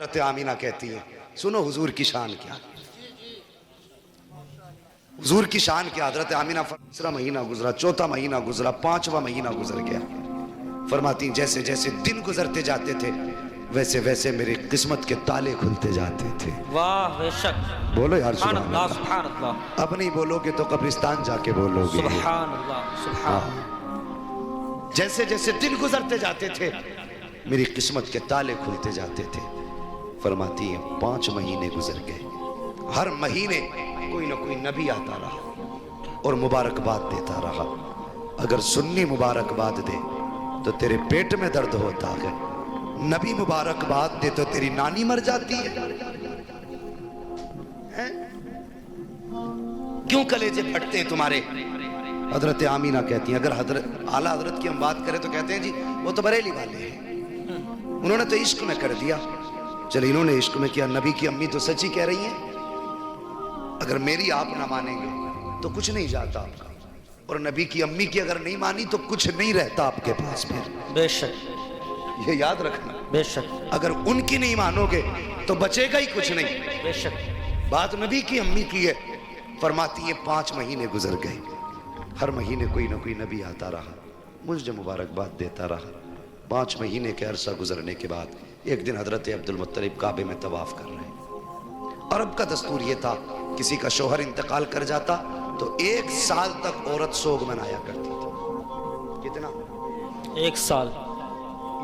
حضرت آمینہ کہتی ہے سنو حضور کی شان کیا، حضور کی شان کیا. حضرت آمینہ تیسرا مہینہ گزرا، چوتھا مہینہ گزرا، پانچواں مہینہ گزر گیا. فرماتی جیسے جیسے دن گزرتے جاتے تھے ویسے ویسے میری قسمت کے تالے کھلتے جاتے تھے. واہ بے شک. بولو یار سبحان سبحان اللہ اللہ. سبحان اللہ اب نہیں بولو گے تو قبرستان جا کے بولو گے. سبحان اللہ سبحان. جیسے جیسے دن گزرتے جاتے تھے میری قسمت کے تالے کھلتے جاتے تھے. فرماتی ہیں 5 مہینے گزر گئے، ہر مہینے کوئی نہ کوئی نبی آتا رہا اور مبارکباد دیتا رہا. اگر سنی مبارکباد دے تو تیرے پیٹ میں درد ہوتا ہے، نبی مبارکباد دے تو تیری نانی مر جاتی ہے. کیوں کلیجے پھٹتے ہیں تمہارے؟ حضرت آمینہ کہتی ہیں، اگر اعلیٰ حضرت کی ہم بات کریں تو کہتے ہیں جی وہ تو بریلی والے ہیں، انہوں نے تو عشق میں کر دیا. چلے انہوں نے عشق میں کیا، نبی کی امی تو سچی کہہ رہی ہیں. اگر میری آپ نہ مانیں گے تو کچھ نہیں جاتا آپ کا، اور نبی کی امی کی اگر نہیں مانی تو کچھ نہیں رہتا آپ کے پاس. پھر بے شک یہ یاد رکھنا، بے شک اگر ان کی نہیں مانو گے تو بچے گا ہی کچھ نہیں. بے شک. بات نبی کی امی کی ہے. فرماتی ہیں 5 مہینے گزر گئے، ہر مہینے کوئی نہ کوئی نبی آتا رہا، مجھے مبارکباد دیتا رہا. 5 مہینے کے عرصہ گزرنے کے بعد ایک دن حضرت عبد المطلب کعبے میں طواف کر رہے ہیں. عرب کا دستور یہ تھا کسی کا شوہر انتقال کر جاتا تو 1 سال تک عورت سوگ منایا کرتی تھی. کتنا؟ 1 سال.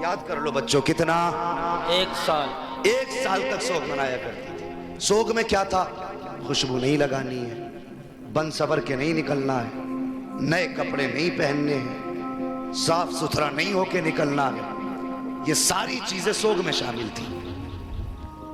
یاد کر لو بچوں، کتنا؟ 1 سال. 1 سال تک سوگ منایا کرتی تھی. سوگ میں کیا تھا؟ خوشبو نہیں لگانی ہے، بن سور کے نہیں نکلنا ہے، نئے کپڑے نہیں پہننے ہیں، صاف ستھرا نہیں ہو کے نکلنا ہے. یہ ساری چیزیں سوگ میں شامل تھی.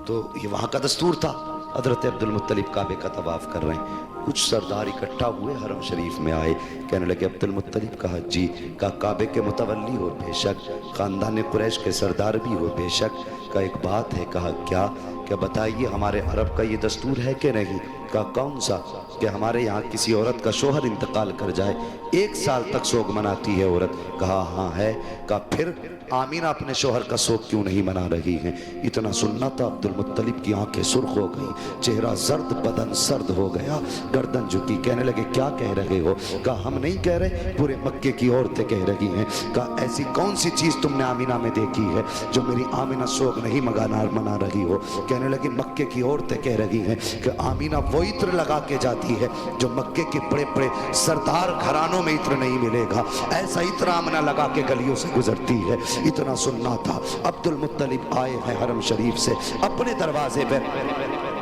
تو یہ وہاں کا دستور تھا. حضرت عبد المطلب کعبے کا طواف کر رہے ہیں، کچھ سردار اکٹھا ہوئے حرم شریف میں آئے. کہنے لگے عبد المطلب، کہا جی. کہا کعبے کے متولی ہو؟ بے شک. خاندان قریش کے سردار بھی ہو؟ بے شک. کہا ایک بات ہے. کہا کیا؟ کہ بتائیے ہمارے عرب کا یہ دستور ہے کہ نہیں؟ کہا کون سا؟ کہ ہمارے یہاں کسی عورت کا شوہر انتقال کر جائے 1 سال تک سوگ مناتی ہے عورت. کہا ہاں ہے. کہا پھر آمینہ اپنے شوہر کا سوگ کیوں نہیں منا رہی ہیں؟ اتنا سننا تھا. عبد المطلب کی آنکھیں سرخ ہو گئی، چہرہ زرد، بدن سرد ہو گیا، گردن جھکی. کہنے لگے کیا کہہ رہے ہو؟ کہا ہم نہیں کہہ رہے، پورے مکے کی عورتیں کہہ رہی ہیں. کہا ایسی کون سی چیز تم نے آمینہ میں دیکھی ہے جو میری آمینہ سوگ نہیں منا رہی ہو؟ کہنے لگے مکے کی عورتیں کہہ رہی ہیں کہ آمینہ وہ عطر لگا کے جاتی ہے جو مکے کے بڑے بڑے سردار گھرانوں میں عطر نہیں ملے گا، ایسا عطر آمینہ لگا کے گلیوں سے گزرتی ہے. اتنا سننا تھا. عبد المطلب آئے ہیں حرم شریف سے، اپنے دروازے پہ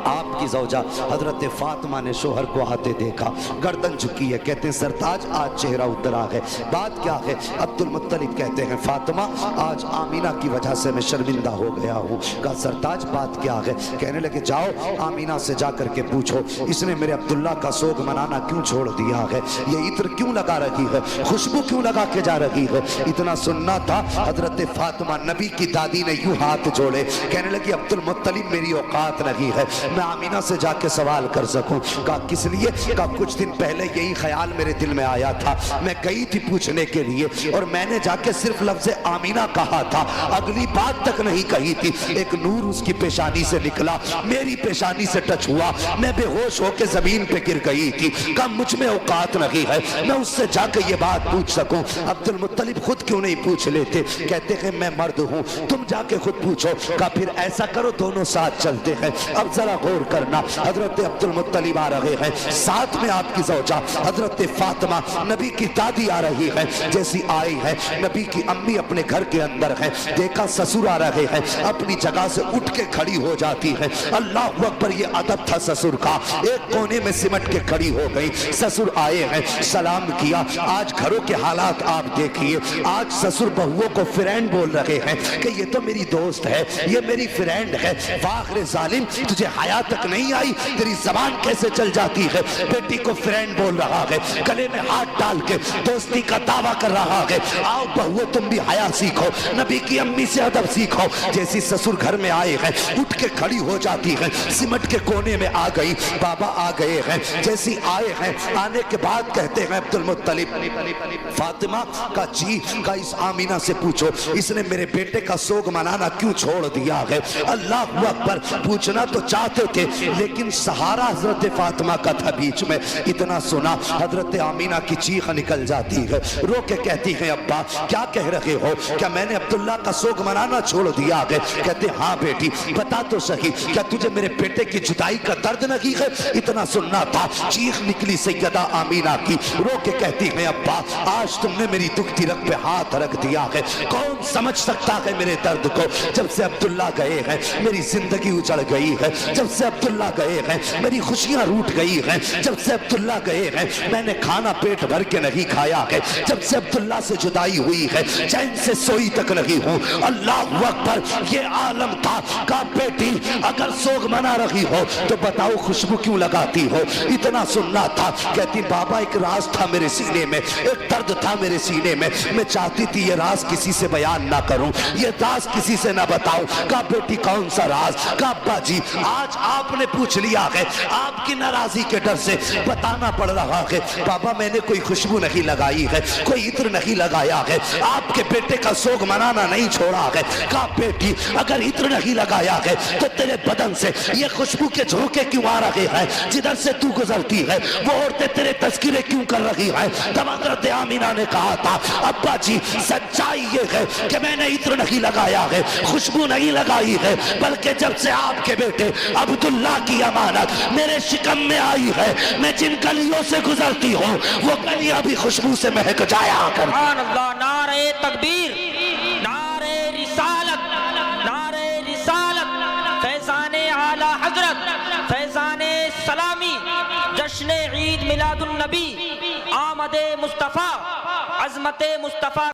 آپ کی زوجہ حضرت فاطمہ نے شوہر کو آتے دیکھا، گردن جھکی ہے. کہتے ہیں سرتاج آج چہرہ اتر آ ہے، بات کیا ہے؟ عبد المطلب کہتے ہیں فاطمہ آج آمینہ کی وجہ سے میں شرمندہ ہو گیا ہوں. کہا سرتاج بات کیا ہے؟ کہنے لگے جاؤ آمینہ سے جا کر کے پوچھو اس نے میرے عبداللہ کا سوگ منانا کیوں چھوڑ دیا ہے، یہ عطر کیوں لگا رہی ہے، خوشبو کیوں لگا کے جا رہی ہے. اتنا سننا تھا. حضرت فاطمہ نبی کی دادی نے یوں ہاتھ جوڑے، کہنے لگی عبد المطلب میری اوقات نہیں ہے میں آمینہ سے جا کے سوال کر سکوں. کہا کس لیے؟ کہا کچھ دن پہلے یہی خیال میرے دل میں آیا تھا، میں گئی تھی پوچھنے کے لیے اور میں نے جا کے صرف لفظ آمینہ کہا تھا، اگلی بات تک نہیں کہی تھی. ایک نور اس کی پیشانی سے نکلا، میری پیشانی سے ٹچ ہوا، میں بے ہوش ہو کے زمین پہ گر گئی تھی. کہا مجھ میں اوقات نہیں ہے میں اس سے جا کے یہ بات پوچھ سکوں. عبد المطلب خود کیوں نہیں پوچھ لیتے؟ کہتے ہیں میں مرد ہوں، تم جا کے خود پوچھو. کہا پھر ایسا کرو دونوں ساتھ چلتے ہیں. اب ذرا غور کرنا، حضرت عبد المطلب آ رہے ہیں، ساتھ میں آپ کی زوجہ حضرت فاطمہ نبی کی دادی آ رہی ہے. جیسی آئی ہے نبی کی امی اپنے گھر کے اندر ہے، دیکھا سسر آ رہے ہیں، اپنی جگہ سے اٹھ کے کھڑی ہو جاتی ہے. اللہ اکبر، یہ ادب تھا سسر کا. ایک کونے میں سمٹ کے کھڑی ہو گئی. سسر آئے ہیں، سلام کیا. آج گھروں کے حالات آپ دیکھیے، آج سسر بہووں کو فرینڈ بول رہے ہیں کہ یہ تو میری دوست ہے، یہ میری فرینڈ ہے. فاخر ظالم، تجھے حیا حیا تک نہیں آئی، تیری زبان کیسے چل جاتی ہے؟ بیٹی کو فرینڈ بول رہا ہے، گلے میں ہاتھ ڈال کے دوستی کا دعویٰ کر رہا ہے۔ آؤ بہو تم بھی حیا سیکھو، نبی کی امی سے ادب سیکھو۔ جیسی سسر گھر میں آئے ہیں اٹھ کے کھڑی ہو جاتی ہے، سمٹ کے کونے میں آ گئی، بابا آ گئے ہیں۔ جیسی آئے ہیں، آنے کے بعد کہتے ہیں عبد المطلب، فاطمہ کا جی کا اس آمینہ سے پوچھو اس نے میرے بیٹے کا سوگ منانا کیوں چھوڑ دیا ہے؟ اللہ اکبر، پوچھنا تو چاہتے تھے لیکن سہارا حضرت فاطمہ کا تھا بیچ میں۔ اتنا سنا حضرت آمینہ کی چیخ نکل جاتی ہے، رو کے کہتی ہے ابا کیا کہہ رہے ہو؟ کیا میں نے عبداللہ کا سوگ منانا چھوڑ دیا ہے؟ کہتے ہاں بیٹی بتا تو صحیح، کیا تجھے میرے بیٹے کی جدائی کا درد نہیں ہے؟ اتنا سننا تھا، چیخ نکلی سیدہ آمینہ کی، رو کے کہتی ہے ابا آج تم نے میری دکھتی رگ پہ ہاتھ رکھ دیا ہے، کون سمجھ سکتا ہے میرے درد کو؟ جب سے عبداللہ گئے ہیں میری زندگی اجڑ گئی ہے، جب سے عبداللہ گئے ہیں میری خوشیاں روٹ گئی ہیں، جب سے عبداللہ گئے ہیں میں نے کھانا پیٹ بھر کے نہیں کھایا ہے، جب سے عبداللہ سے جدائی ہوئی ہے چین سے سوئی تک نہیں ہوں۔ اللہ اکبر، یہ عالم تھا۔ کہا بیٹی اگر سوگ منا رہی ہو تو بتاؤ خوشبو کیوں لگاتی ہو؟ اتنا سننا تھا۔ کہتی بابا ایک راز تھا میرے سینے میں، ایک درد تھا میرے سینے میں، میں چاہتی تھی یہ راز کسی سے بیان نہ کروں، یہ راز کسی سے نہ بتاؤں۔ کہا بیٹی کون سا راز؟ کہا ابا جی آج آپ نے پوچھ لیا ہے، آپ کی ناراضی کے ڈر سے بتانا پڑ رہا ہے۔ بابا میں نے کوئی خوشبو نہیں لگائی ہے، کوئی عطر نہیں لگایا ہے، آپ کے بیٹے کا سوگ منانا نہیں چھوڑا ہے۔ کہا بیٹی اگر عطر نہیں لگایا ہے تو تیرے بدن سے یہ خوشبو کے جھونکے کیوں آ رہے ہیں؟ جدھر سے تو گزرتی ہے وہ عورتیں تیرے تذکرے کیوں کر رہی ہیں؟ تب حضرت آمینہ نے کہا تھا ابا جی سچائی یہ ہے کہ میں نے عطر نہیں لگایا ہے، خوشبو نہیں لگائی ہے، بلکہ جب سے آپ کے بیٹے عبداللہ کی امانت میرے شکم میں آئی ہے، میں جن گلیوں سے گزرتی ہوں وہ گلیاں بھی خوشبو سے مہک جایا کر۔ سبحان اللہ، نعرہ تکبیر، نعرہ رسالت، نعرہ رسالت، فیضان اعلی حضرت، فیضان سلامی، جشن عید میلاد النبی، آمد مصطفیٰ، عظمت مصطفیٰ